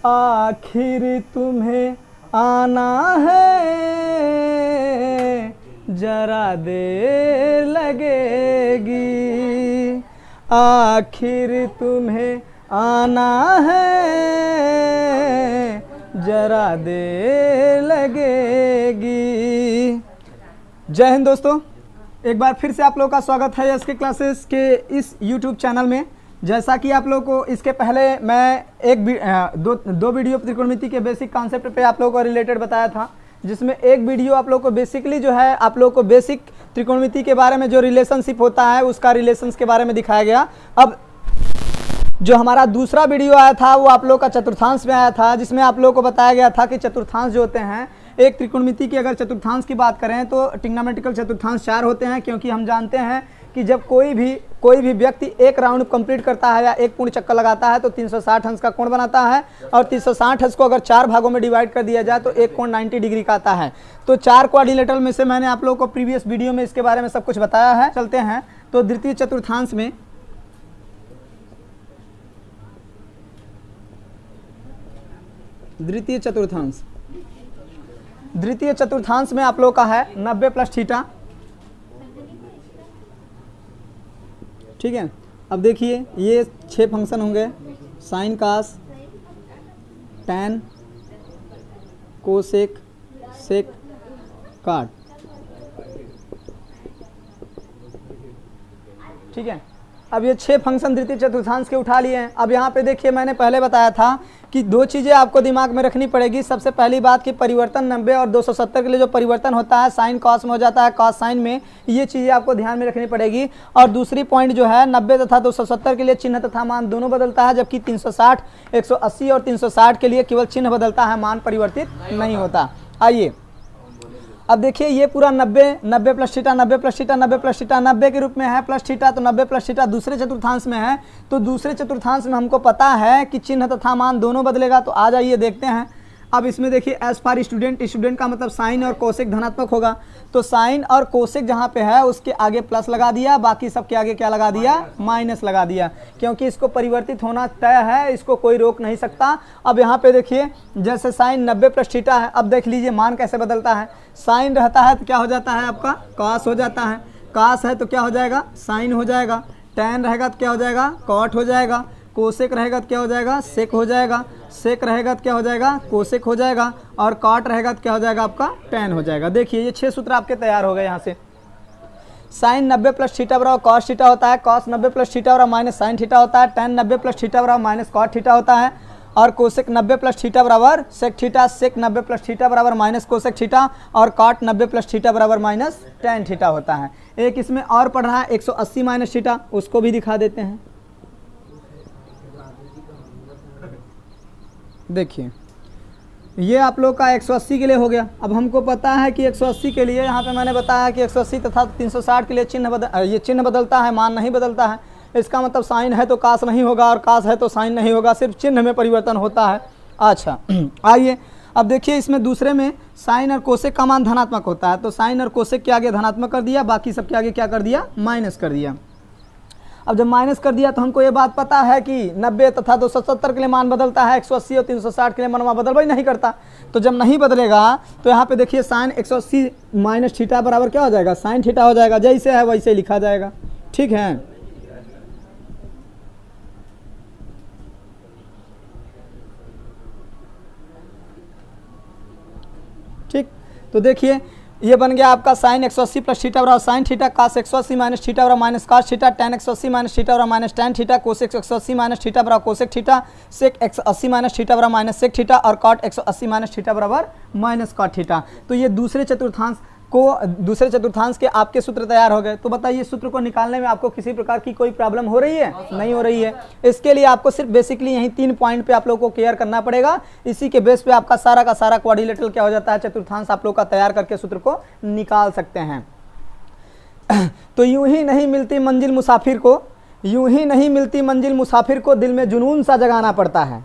आखिर तुम्हें आना है, जरा देर लगेगी। आखिर तुम्हें आना है, जरा देर लगेगी। जय हिंद दोस्तों, एक बार फिर से आप लोगों का स्वागत है एसके क्लासेस के इस YouTube चैनल में। जैसा कि आप लोगों को इसके पहले मैं दो वीडियो त्रिकोणमिति के बेसिक कॉन्सेप्ट पे आप लोगों को रिलेटेड बताया था, जिसमें एक वीडियो आप लोगों को बेसिकली जो है आप लोगों को बेसिक त्रिकोणमिति के बारे में जो रिलेशनशिप होता है उसका रिलेशंस के बारे में दिखाया गया। अब जो हमारा दूसरा वीडियो आया था वो आप लोगों का चतुर्थांश में आया था, जिसमें आप लोगों को बताया गया था कि चतुर्थांश जो होते हैं, एक त्रिकोणमिति की अगर चतुर्थांश की बात करें तो ट्रिग्नोमेट्रिकल चतुर्थांश 4 होते हैं, क्योंकि हम जानते हैं कि जब कोई भी व्यक्ति एक राउंड कंप्लीट करता है या एक पूर्ण चक्कर लगाता है तो 360 अंश का कोण बनाता है, और 360 अंश को अगर 4 भागों में डिवाइड कर दिया जाए तो एक कोण 90 डिग्री का आता है। तो 4 क्वाड्रिलेटरल में से मैंने आप लोगों को प्रीवियस वीडियो में इसके बारे में सब कुछ बताया है। चलते हैं तो द्वितीय चतुर्थांश में। द्वितीय चतुर्थांश में आप लोग का है 90 प्लस थीटा। ठीक है, अब देखिए ये 6 फंक्शन होंगे, साइन, कास, टैन, कोसेक, सेक, काट। ठीक है, अब ये 6 फंक्शन द्वितीय चतुर्थांश के उठा लिए हैं। अब यहाँ पे देखिए मैंने पहले बताया था कि 2 चीज़ें आपको दिमाग में रखनी पड़ेगी। सबसे पहली बात कि परिवर्तन 90 और 270 के लिए जो परिवर्तन होता है साइन कॉस में हो जाता है, कॉस साइन में, ये चीज़ें आपको ध्यान में रखनी पड़ेगी। और दूसरी पॉइंट जो है 90 तथा 270 के लिए चिन्ह तथा मान दोनों बदलता है, जबकि 360, 180 और 360 के लिए केवल चिन्ह बदलता है, मान परिवर्तित नहीं होता। आइए अब देखिए ये पूरा 90 plus theta, 90 plus theta, 90 plus theta 90 के रूप में है प्लस थीटा, तो 90 प्लस थीटा दूसरे चतुर्थांश में है। तो दूसरे चतुर्थांश में हमको पता है कि चिन्ह तथा मान दोनों बदलेगा। तो आ जाइए देखते हैं। अब इसमें देखिए एज फार स्टूडेंट का मतलब साइन और कोसेक धनात्मक होगा, तो साइन और कोसेक जहाँ पे है उसके आगे प्लस लगा दिया, बाकी सब के आगे क्या लगा दिया, माइनस लगा दिया, क्योंकि इसको परिवर्तित होना तय है, इसको कोई रोक नहीं सकता। अब यहाँ पे देखिए जैसे साइन 90 प्लस थीटा है, अब देख लीजिए मान कैसे बदलता है। साइन रहता है तो क्या हो जाता है आपका, कॉस हो जाता है, कॉस है तो क्या हो जाएगा, साइन हो जाएगा, टैन रहेगा तो क्या हो जाएगा, कॉट हो जाएगा, कोसेक रहेगा तो क्या हो जाएगा, सेक हो जाएगा, सेक रहेगा तो क्या हो जाएगा, कोसेक हो जाएगा, और कॉट रहेगा तो क्या हो जाएगा आपका, टैन हो जाएगा। देखिए ये 6 सूत्र आपके तैयार हो गए। यहाँ से साइन 90 प्लस थीटा बराबर कॉस थीटा होता है, कॉस 90 प्लस थीटा बराबर माइनस साइन थीटा होता है, टैन 90 प्लस थीटा बराबर माइनस कॉट थीटा होता है, और कोसेक 90 प्लस थीटा बराबर सेक थीटा, सेक 90 प्लस थीटा बराबर माइनस कोसेक थीटा, और कॉट 90 प्लस थीटा बराबर माइनस टैन थीटा होता है। एक इसमें और पढ़ रहा है 180 माइनस थीटा, उसको भी दिखा देते हैं। देखिए ये आप लोग का 180 के लिए हो गया। अब हमको पता है कि 180 के लिए यहाँ पे मैंने बताया कि 180 तथा 360 के लिए ये चिन्ह बदलता है, मान नहीं बदलता है। इसका मतलब साइन है तो कास नहीं होगा, और कास है तो साइन नहीं होगा, सिर्फ चिन्ह में परिवर्तन होता है। अच्छा आइए अब देखिए इसमें दूसरे में साइन और कोसेक का मान धनात्मक होता है, तो साइन और कोसेक के आगे धनात्मक कर दिया, बाकी सब के आगे क्या कर दिया, माइनस कर दिया। अब जब माइनस कर दिया तो हमको ये बात पता है कि 90 तथा 270 के लिए मान बदलता है, 180 और 360 के लिए मान बदल ही नहीं करता। तो जब नहीं बदलेगा तो यहाँ पे देखिए साइन 180 माइनस थीटा बराबर क्या हो जाएगा, साइन थीटा हो जाएगा, जैसे है वैसे लिखा जाएगा। ठीक है, ठीक, तो देखिए ये बन गया आपका साइन 180 प्लस थीटा बराबर sine theta, cos 180 minus theta बराबर minus cos theta, tan 180 minus theta बराबर minus tan theta, cosec 180 minus theta बराबर cosec theta, sec 180 minus theta बराबर माइनस सेक थीटा, और कॉट 180 माइनस थीटा बराबर minus cot theta. तो ये दूसरे चतुर्थांश के आपके सूत्र तैयार हो गए। तो बताइए सूत्र को निकालने में आपको किसी प्रकार की कोई प्रॉब्लम हो रही है, नहीं हो रही है। इसके लिए आपको सिर्फ बेसिकली यही 3 पॉइंट पे आप लोगों को केयर करना पड़ेगा। इसी के बेस पे आपका सारा का सारा क्वाड्रिलेटरल क्या हो जाता है, चतुर्थांश आप लोग का तैयार करके सूत्र को निकाल सकते हैं। तो यूं ही नहीं मिलती मंजिल मुसाफिर को, यूं ही नहीं मिलती मंजिल मुसाफिर को, दिल में जुनून सा जगाना पड़ता है।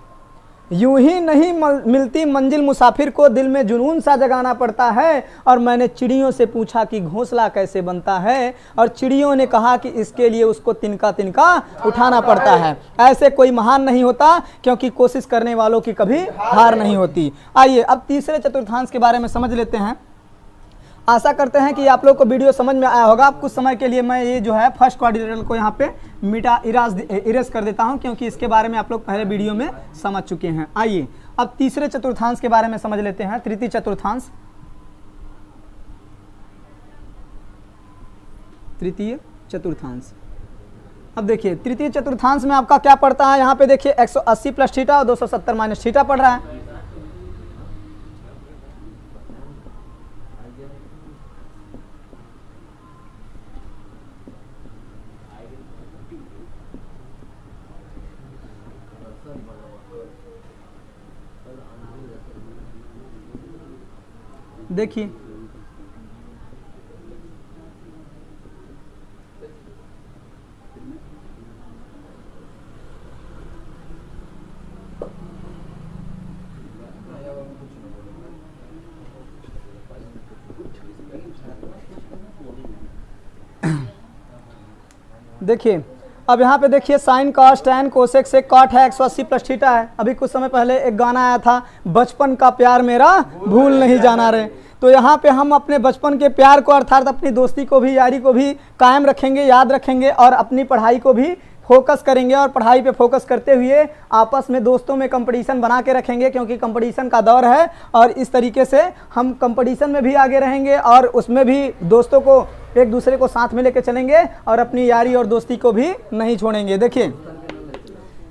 यूं ही नहीं मिलती मंजिल मुसाफिर को, दिल में जुनून सा जगाना पड़ता है। और मैंने चिड़ियों से पूछा कि घोंसला कैसे बनता है, और चिड़ियों ने कहा कि इसके लिए उसको तिनका तिनका उठाना पड़ता है। ऐसे कोई महान नहीं होता, क्योंकि कोशिश करने वालों की कभी हार नहीं होती। आइए अब तीसरे चतुर्थांश के बारे में समझ लेते हैं। आशा करते हैं कि आप लोग को वीडियो समझ में आया होगा। कुछ समय के लिए मैं ये जो है फर्स्ट क्वाड्रिलेटरल को यहाँ पे इरेज कर देता हूँ, क्योंकि इसके बारे में आप लोग पहले वीडियो में समझ चुके हैं। आइए अब तीसरे चतुर्थांश के बारे में समझ लेते हैं। तृतीय चतुर्थांश, तृतीय चतुर्थांश। अब देखिए तृतीय चतुर्थांश में आपका क्या पड़ता है, यहाँ पे देखिए 180 प्लस थीटा और 270 माइनस थीटा पड़ रहा है। देखिए देखिए अब यहाँ पे देखिए साइन कॉस टैन कोसेक से कॉट है, 180 प्लस थीटा है। अभी कुछ समय पहले एक गाना आया था, बचपन का प्यार मेरा भूल नहीं जाना रे। तो यहाँ पे हम अपने बचपन के प्यार को अर्थात अपनी दोस्ती को भी, यारी को भी कायम रखेंगे, याद रखेंगे, और अपनी पढ़ाई को भी फोकस करेंगे। और पढ़ाई पे फोकस करते हुए आपस में दोस्तों में कंपटीशन बना के रखेंगे, क्योंकि कंपटीशन का दौर है। और इस तरीके से हम कंपटीशन में भी आगे रहेंगे और उसमें भी दोस्तों को एक दूसरे को साथ में लेके चलेंगे और अपनी यारी और दोस्ती को भी नहीं छोड़ेंगे। देखिए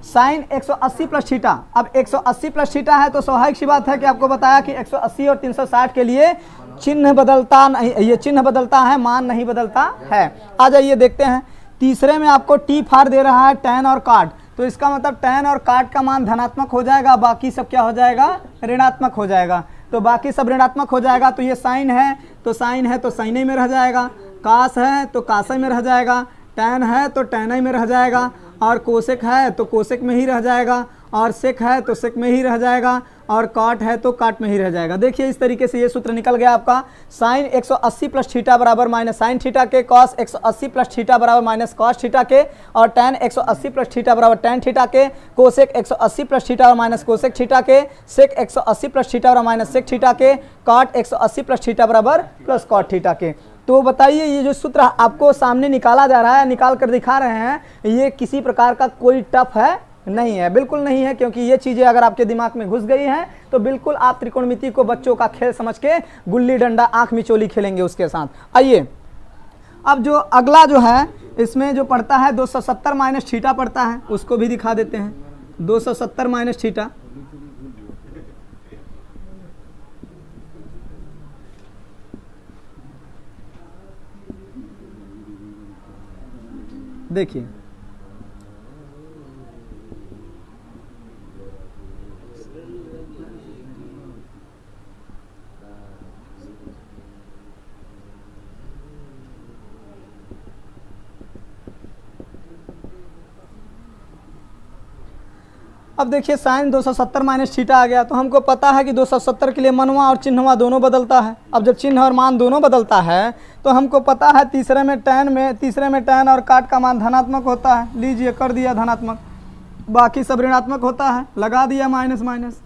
साइन 180 प्लस थीटा, अब 180 प्लस थीटा है तो स्वाभाविक सी बात है कि आपको बताया कि 180 और 360 के लिए चिन्ह बदलता नहीं, ये चिन्ह बदलता है, मान नहीं बदलता है। आ जाइए देखते हैं। तीसरे में आपको टी फार दे रहा है टैन और काट, तो इसका मतलब टैन और काट का मान धनात्मक हो जाएगा, बाकी सब क्या हो जाएगा, ऋणात्मक हो जाएगा। तो बाकी सब ऋणात्मक हो जाएगा। तो ये साइन है तो साइन है तो साइन ही में रह जाएगा, कास है तो कास में रह जाएगा, टैन है तो टैन ही में रह जाएगा, और कोसेक है तो कोसेक में ही रह जाएगा, और सेक है तो सेक में ही रह जाएगा, और काट है तो काट में ही रह जाएगा। देखिए इस तरीके से ये सूत्र निकल गया आपका। साइन 180 प्लस थीटा बराबर माइनस साइन थीटा के, कॉस 180 प्लस थीटा बराबर माइनस कॉस थीटा के, और टैन 180 प्लस थीटा बराबर टैन थीटा के, कोसेक 180 प्लस थीटा और माइनस कोसेक थीटा के, सेक 180 प्लस थीटा और माइनस सेक थीटा के, काट 180 प्लस थीटा बराबर प्लस कॉट थीटा के। तो बताइए ये जो सूत्र आपको सामने निकाला जा रहा है, निकाल कर दिखा रहे हैं, ये किसी प्रकार का कोई टफ है नहीं है, बिल्कुल नहीं है। क्योंकि ये चीज़ें अगर आपके दिमाग में घुस गई हैं तो बिल्कुल आप त्रिकोणमिति को बच्चों का खेल समझ के गुल्ली डंडा आंख मिचोली खेलेंगे उसके साथ। आइए अब जो अगला जो है इसमें जो पड़ता है 270 माइनस थीटा पड़ता है, उसको भी दिखा देते हैं। 270 माइनस थीटा, देखिए अब देखिए साइन 270 माइनस थीटा आ गया। तो हमको पता है कि 270 के लिए मनवा और चिन्हवा दोनों बदलता है। अब जब चिन्ह और मान दोनों बदलता है तो हमको पता है तीसरे में टैन और काट का मान धनात्मक होता है। लीजिए कर दिया धनात्मक, बाकी सब ऋणात्मक होता है, लगा दिया माइनस माइनस।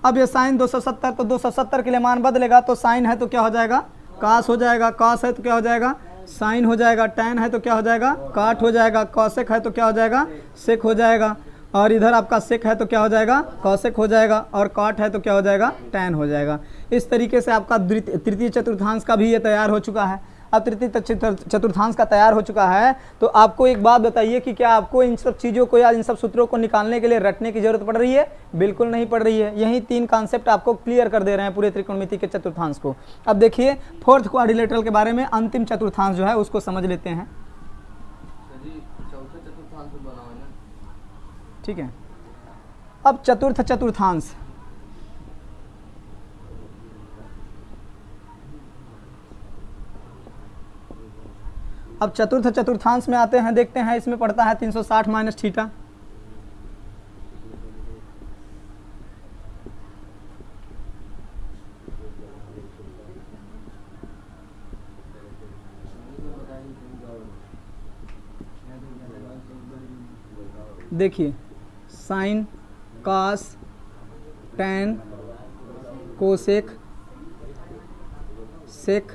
अब ये साइन 270, तो 270 के लिए मान बदलेगा, तो साइन है तो क्या हो जाएगा, कास हो जाएगा, कास है तो क्या हो जाएगा, साइन हो जाएगा, टैन है तो क्या हो जाएगा, काट हो जाएगा, कॉसेक है तो क्या हो जाएगा, सेक हो जाएगा, और इधर आपका सेक है तो क्या हो जाएगा, कॉसेक हो जाएगा, और काट है तो क्या हो जाएगा, टैन हो जाएगा। इस तरीके से आपका तृतीय चतुर्थांश का भी ये तैयार हो चुका है। अब तृतीय चतुर्थांश का तैयार हो चुका है तो आपको एक बात बताइए कि क्या आपको इन सब चीज़ों को या इन सब सूत्रों को निकालने के लिए रटने की जरूरत पड़ रही है? बिल्कुल नहीं पड़ रही है। यही 3 कॉन्सेप्ट आपको क्लियर कर दे रहे हैं पूरे त्रिकोणमिति के चतुर्थांश को। अब देखिए फोर्थ क्वाड्रिलेटरल के बारे में, अंतिम चतुर्थांश जो है उसको समझ लेते हैं। ठीक है, अब चतुर्थ चतुर्थांश, अब चतुर्थ चतुर्थांश में आते हैं, देखते हैं इसमें पड़ता है 360 माइनस थीटा। देखिए साइन, कॉस, टैन, कोसेक, सेक,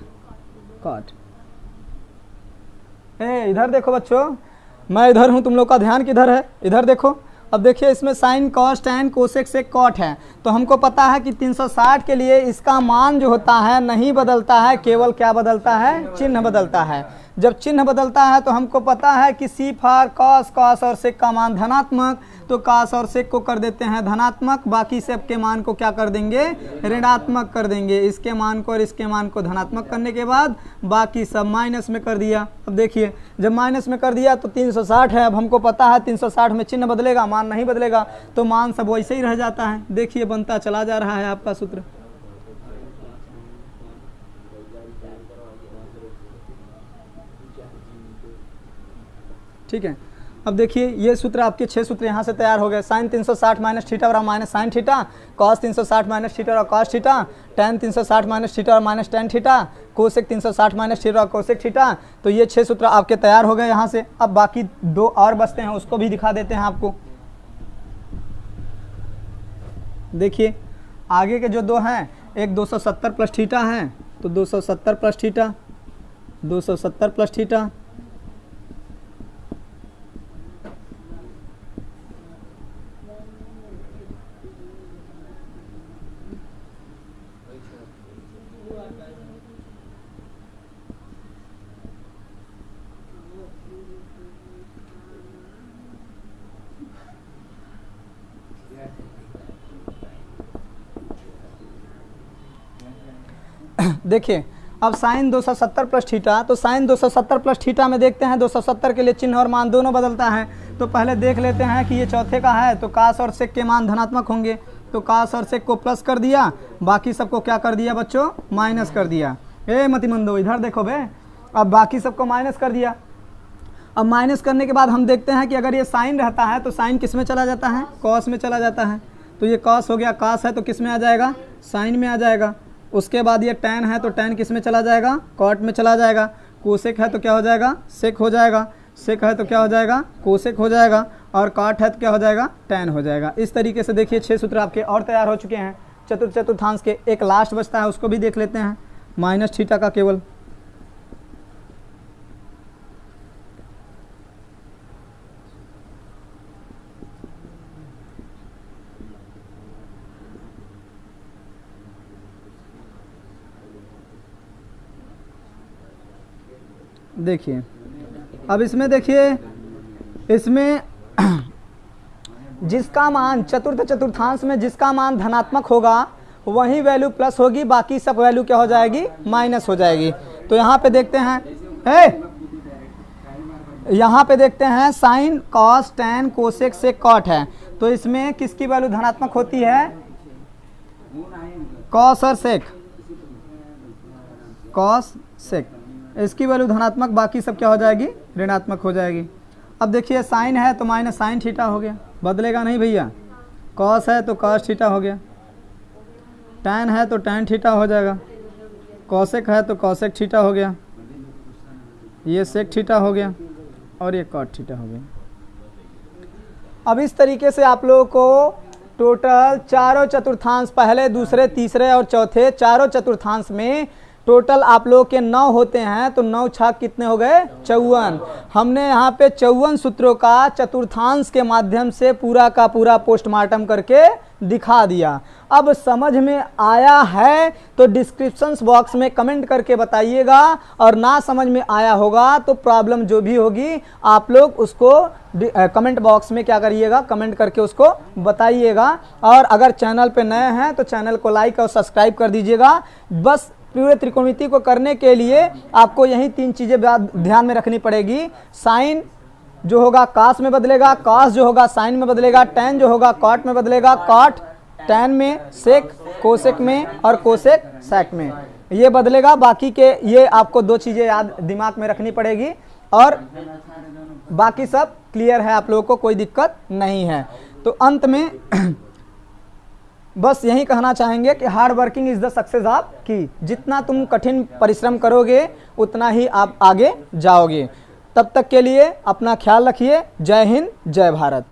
कॉट। इधर देखो बच्चों, मैं इधर हूँ, तुम लोग का ध्यान किधर है? इधर देखो। अब देखिए इसमें साइन, कॉस, टैन, कोसेक, सेक, कॉट है। तो हमको पता है कि 360 के लिए इसका मान जो होता है नहीं बदलता है, केवल क्या बदलता है? चिन्ह बदलता है। जब चिन्ह बदलता है तो हमको पता है कि सी फॉर कॉस, कॉस और सेक का मान धनात्मक, तो कॉस और सेक को कर देते हैं धनात्मक, बाकी सब के मान को क्या कर देंगे? ऋणात्मक कर देंगे। इसके मान को और इसके मान को धनात्मक करने के बाद बाकी सब माइनस में कर दिया। अब देखिए जब माइनस में कर दिया तो 360 है। अब हमको पता है 360 में चिन्ह बदलेगा, मान नहीं बदलेगा, तो मान सब वैसे ही रह जाता है। देखिए बनता चला जा रहा है आपका सूत्र। ठीक है, अब देखिए ये सूत्र आपके 6 सूत्र यहाँ से तैयार हो गए। साइन 360 माइनस थीटा और minus sine theta, cos 360 minus theta और cos theta, tan 360 minus theta और minus tan theta, cosec 360 minus theta और कोसेक थीटा। तो ये 6 सूत्र आपके तैयार हो गए यहाँ से। अब बाकी 2 और बचते हैं, उसको भी दिखा देते हैं आपको। देखिए आगे के जो 2 हैं, एक 270 प्लस थीटा है, तो 270 प्लस थीटा, 270 प्लस थीटा, देखिए अब साइन 270 प्लस थीटा, तो साइन 270 प्लस थीटा में देखते हैं 270 के लिए चिन्ह और मान दोनों बदलता है। तो पहले देख लेते हैं कि ये चौथे का है, तो कास और सेक के मान धनात्मक होंगे, तो कास और सेक को प्लस कर दिया, बाकी सबको क्या कर दिया बच्चों? माइनस कर दिया। मतिमंदो इधर देखो बे, अब बाकी सबको माइनस कर दिया। अब माइनस करने के बाद हम देखते हैं कि अगर ये साइन रहता है तो साइन किस में चला जाता है? कॉस में चला जाता है। तो ये कॉस हो गया, कास है तो किस में आ जाएगा? साइन में आ जाएगा। उसके बाद ये टैन है तो टैन किस में चला जाएगा? कॉट में चला जाएगा। कोसेक है तो क्या हो जाएगा? सेक हो जाएगा। सेक है तो क्या हो जाएगा? कोसेक हो जाएगा। और कॉट है तो क्या हो जाएगा? टैन हो जाएगा। इस तरीके से देखिए 6 सूत्र आपके और तैयार हो चुके हैं चतुर्थांश के। एक लास्ट बचता है, उसको भी देख लेते हैं, माइनस थीटा का केवल। देखिए अब इसमें देखिए, इसमें जिसका मान चतुर्थांश में जिसका मान धनात्मक होगा वही वैल्यू प्लस होगी, बाकी सब वैल्यू क्या हो जाएगी? माइनस हो जाएगी। तो यहाँ पे देखते हैं, यहाँ पे देखते हैं साइन, कॉस, टैन, कोसेक, सेक, कॉट है। तो इसमें किसकी वैल्यू धनात्मक होती है? कॉस और सेक, कॉस, सेक, इसकी वैल्यू धनात्मक, बाकी सब क्या हो जाएगी? ऋणात्मक हो जाएगी। अब देखिए साइन है तो माइनस साइन थीटा हो गया, बदलेगा नहीं भैया। कॉस है तो कॉस थीटा हो गया। टैन है तो टैन थीटा हो जाएगा। कॉसेक है तो कॉसेक थीटा हो गया। ये सेक थीटा हो गया और ये कॉट थीटा हो गया। अब इस तरीके से आप लोगों को टोटल चारों चतुर्थांश, पहले, दूसरे, तीसरे और चौथे चारों चतुर्थांश में टोटल आप लोग के 9 होते हैं। तो 9 छाक कितने हो गए? 54। हमने यहाँ पे 54 सूत्रों का चतुर्थांश के माध्यम से पूरा का पूरा पोस्टमार्टम करके दिखा दिया। अब समझ में आया है तो डिस्क्रिप्शन बॉक्स में कमेंट करके बताइएगा, और ना समझ में आया होगा तो प्रॉब्लम जो भी होगी आप लोग उसको कमेंट बॉक्स में क्या करिएगा? कमेंट करके उसको बताइएगा। और अगर चैनल पे नए हैं तो चैनल को लाइक और सब्सक्राइब कर दीजिएगा। बस पूरे त्रिकोणमिति को करने के लिए आपको यही 3 चीज़ें ध्यान में रखनी पड़ेगी। साइन जो होगा कास में बदलेगा, कास जो होगा साइन में बदलेगा, टैन जो होगा कॉट में बदलेगा, कॉट टैन में, सेक कोसेक में और कोसेक सेक में ये बदलेगा। बाकी के ये आपको 2 चीज़ें याद दिमाग में रखनी पड़ेगी और बाकी सब क्लियर है, आप लोगों को कोई दिक्कत नहीं है। तो अंत में बस यही कहना चाहेंगे कि hard working is the success of की। जितना तुम कठिन परिश्रम करोगे उतना ही आप आगे जाओगे। तब तक के लिए अपना ख्याल रखिए। जय हिंद, जय भारत।